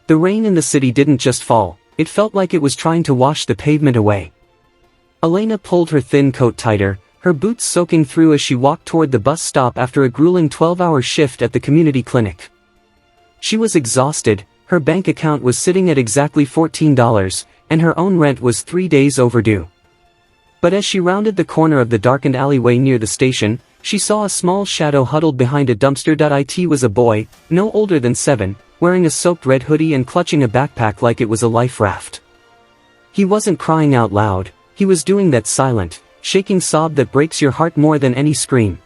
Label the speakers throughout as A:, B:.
A: The rain in the city didn't just fall, it felt like it was trying to wash the pavement away. Elena pulled her thin coat tighter, her boots soaking through as she walked toward the bus stop after a grueling 12-hour shift at the community clinic. She was exhausted, her bank account was sitting at exactly $14, and her own rent was 3 days overdue. But as she rounded the corner of the darkened alleyway near the station, she saw a small shadow huddled behind a dumpster. It was a boy, no older than 7, wearing a soaked red hoodie and clutching a backpack like it was a life raft. He wasn't crying out loud, he was doing that silent, shaking sob that breaks your heart more than any scream.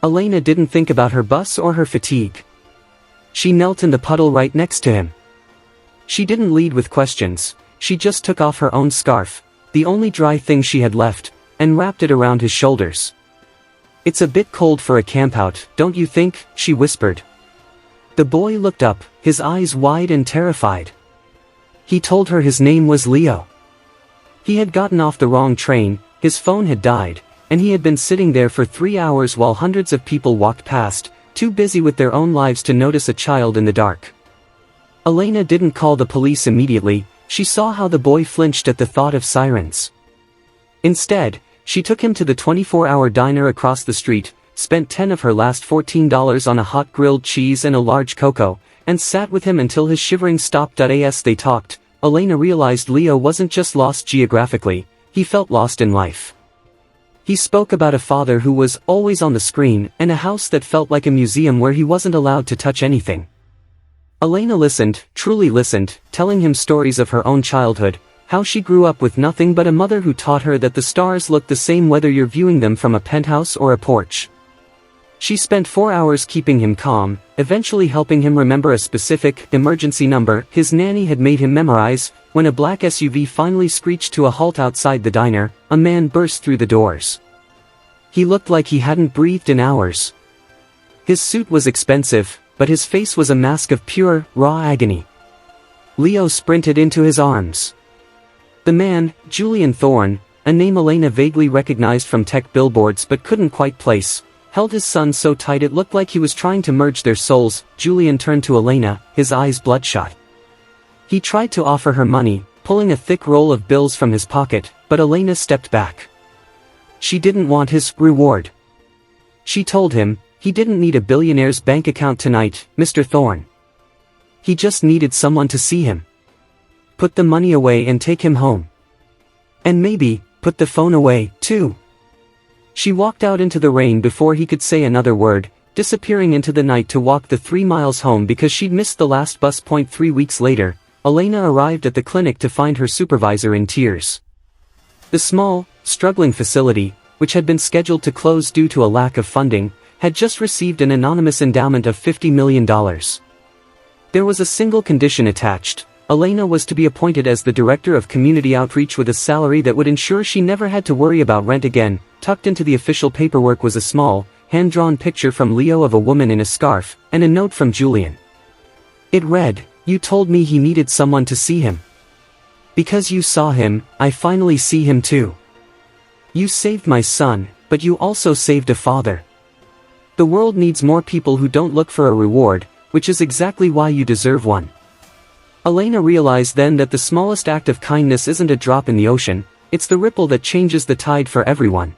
A: Elena didn't think about her bus or her fatigue. She knelt in the puddle right next to him. She didn't lead with questions, she just took off her own scarf, the only dry thing she had left, and wrapped it around his shoulders. "It's a bit cold for a campout, don't you think?" she whispered. The boy looked up, his eyes wide and terrified. He told her his name was Leo. He had gotten off the wrong train, his phone had died, and he had been sitting there for 3 hours while hundreds of people walked past, too busy with their own lives to notice a child in the dark. Elena didn't call the police immediately, she saw how the boy flinched at the thought of sirens. Instead, she took him to the 24-hour diner across the street, spent 10 of her last $14 on a hot grilled cheese and a large cocoa, and sat with him until his shivering stopped. As they talked, Elena realized Leo wasn't just lost geographically, he felt lost in life. He spoke about a father who was always on the screen, and a house that felt like a museum where he wasn't allowed to touch anything. Elena listened, truly listened, telling him stories of her own childhood, how she grew up with nothing but a mother who taught her that the stars look the same whether you're viewing them from a penthouse or a porch. She spent 4 hours keeping him calm, eventually helping him remember a specific emergency number his nanny had made him memorize. When a black SUV finally screeched to a halt outside the diner, a man burst through the doors. He looked like he hadn't breathed in hours. His suit was expensive, but his face was a mask of pure, raw agony. Leo sprinted into his arms. The man, Julian Thorne, a name Elena vaguely recognized from tech billboards but couldn't quite place, held his son so tight it looked like he was trying to merge their souls. Julian turned to Elena, his eyes bloodshot. He tried to offer her money, pulling a thick roll of bills from his pocket, but Elena stepped back. She didn't want his reward. She told him, he didn't need a billionaire's bank account tonight, Mr. Thorne. He just needed someone to see him. Put the money away and take him home. And maybe, put the phone away, too. She walked out into the rain before he could say another word, disappearing into the night to walk the 3 miles home because she'd missed the last bus. 3 weeks later, Elena arrived at the clinic to find her supervisor in tears. The small, struggling facility, which had been scheduled to close due to a lack of funding, had just received an anonymous endowment of $50 million. There was a single condition attached. Elena was to be appointed as the director of community outreach with a salary that would ensure she never had to worry about rent again. Tucked into the official paperwork was a small, hand-drawn picture from Leo of a woman in a scarf, and a note from Julian. It read, "You told me he needed someone to see him. Because you saw him, I finally see him too. You saved my son, but you also saved a father. The world needs more people who don't look for a reward, which is exactly why you deserve one." Elena realized then that the smallest act of kindness isn't a drop in the ocean, it's the ripple that changes the tide for everyone.